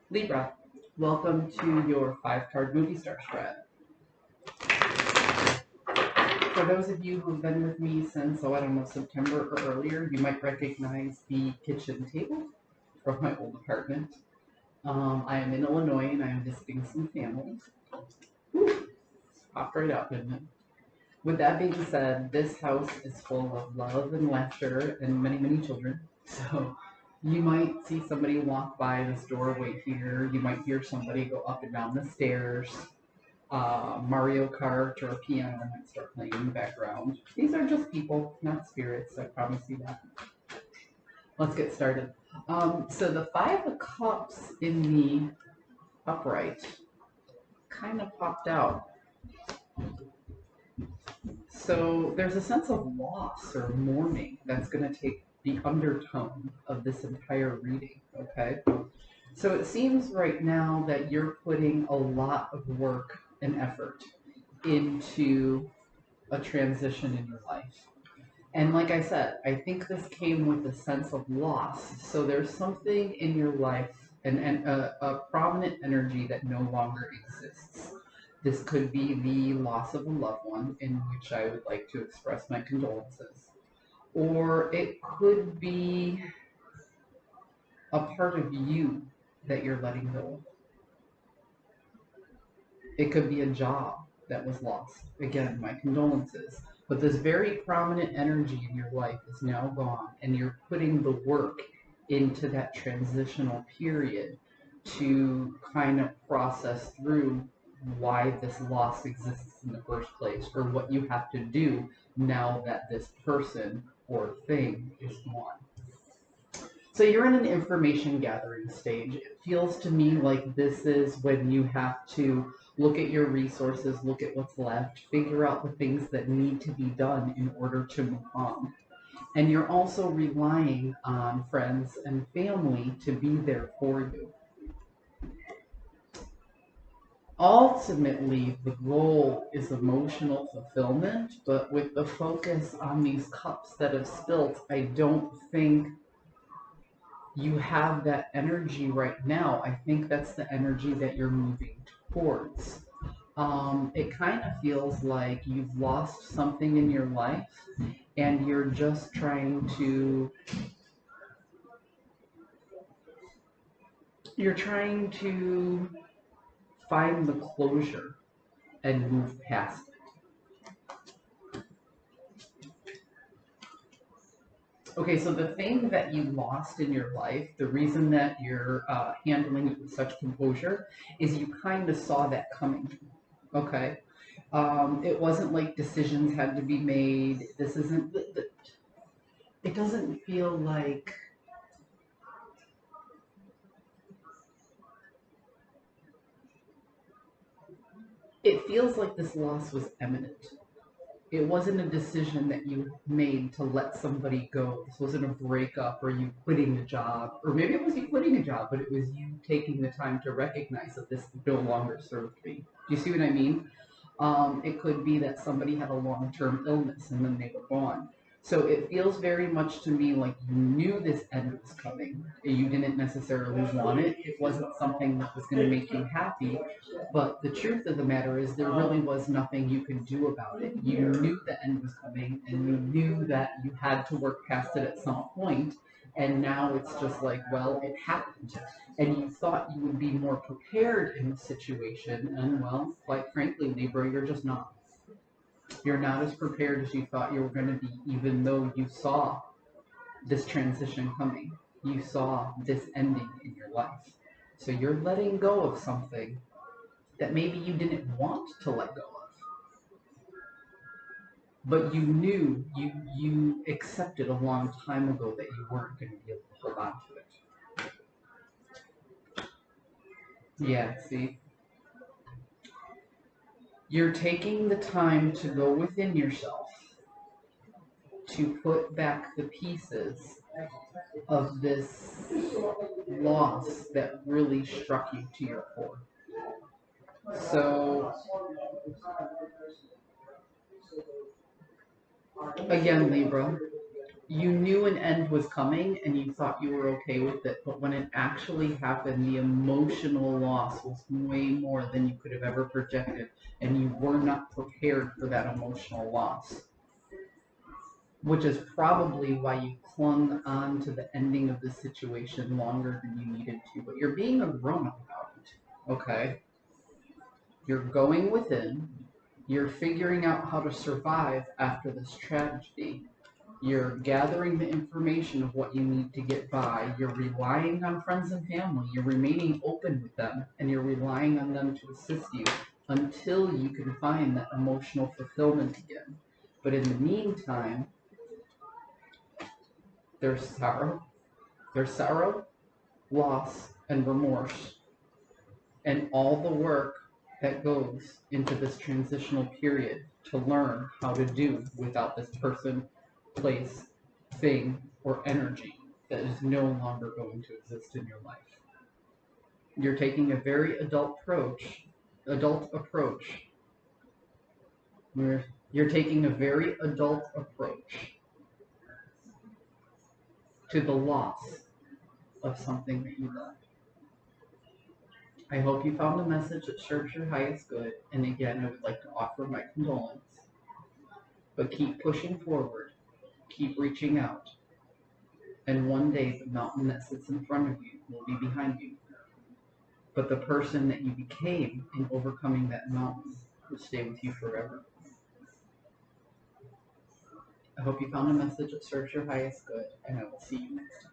Libra, welcome to your 5-card movie star strat. For those of you who've been with me since, I don't know, September or earlier, you might recognize the kitchen table from my old apartment. I am in Illinois and I am visiting some family. Whew, popped right out, didn't it? With that being said, this house is full of love and laughter and many, many children. So you might see somebody walk by this doorway here. You might hear somebody go up and down the stairs. Mario Kart or a piano might start playing in the background. These are just people, not spirits. I promise you that. Let's get started. So the 5 of Cups in the upright kind of popped out. So there's a sense of loss or mourning that's going to take the undertone of this entire reading, okay? So it seems right now that you're putting a lot of work and effort into a transition in your life. And like I said, I think this came with a sense of loss. So there's something in your life and a prominent energy that no longer exists. This could be the loss of a loved one, in which I would like to express my condolences. Or it could be a part of you that you're letting go of. It could be a job that was lost. Again, my condolences. But this very prominent energy in your life is now gone, and you're putting the work into that transitional period to kind of process through why this loss exists in the first place, or what you have to do now that this person or thing is gone. So you're in an information gathering stage. It feels to me like this is when you have to look at your resources, look at what's left, figure out the things that need to be done in order to move on. And you're also relying on friends and family to be there for you. Ultimately, the goal is emotional fulfillment, but with the focus on these cups that have spilt, I don't think you have that energy right now. I think that's the energy that you're moving towards. It kind of feels like you've lost something in your life and you're just trying to find the closure and move past it. Okay, so the thing that you lost in your life, the reason that you're handling it with such composure, is you kind of saw that coming. Okay, it wasn't like decisions had to be made. This isn't. It doesn't feel like. It feels like this loss was imminent. It wasn't a decision that you made to let somebody go. This wasn't a breakup or you quitting a job, or maybe it was you quitting a job, but it was you taking the time to recognize that this no longer served me. Do you see what I mean? It could be that somebody had a long-term illness and then they were gone. So it feels very much to me like you knew this end was coming. You didn't necessarily want it. It wasn't something that was going to make you happy. But the truth of the matter is there really was nothing you could do about it. You knew the end was coming and you knew that you had to work past it at some point. And now it's just like, well, it happened. And you thought you would be more prepared in the situation. And well, quite frankly, Libra, you're just not. You're not as prepared as you thought you were going to be, even though you saw this transition coming. You saw this ending in your life. So you're letting go of something that maybe you didn't want to let go of. But you knew, you accepted a long time ago that you weren't going to be able to hold on to it. Yeah, see? You're taking the time to go within yourself to put back the pieces of this loss that really struck you to your core. So, again, Libra, You knew an end was coming and you thought you were okay with it, but when it actually happened, the emotional loss was way more than you could have ever projected, and you were not prepared for that emotional loss, which is probably why you clung on to the ending of the situation longer than you needed to. But you're being a grown up about it, okay? You're going within, you're figuring out how to survive after this tragedy. You're gathering the information of what you need to get by. You're relying on friends and family. You're remaining open with them, and you're relying on them to assist you until you can find that emotional fulfillment again. But in the meantime, there's sorrow. There's sorrow, loss, and remorse, and all the work that goes into this transitional period to learn how to do without this person, place, thing, or energy that is no longer going to exist in your life. You're taking a very adult approach. You're taking a very adult approach to the loss of something that you love. I hope you found a message that serves your highest good. And again, I would like to offer my condolence. But keep pushing forward, keep reaching out, and one day the mountain that sits in front of you will be behind you. But the person that you became in overcoming that mountain will stay with you forever. I hope you found a message that serves your highest good, and I will see you next time.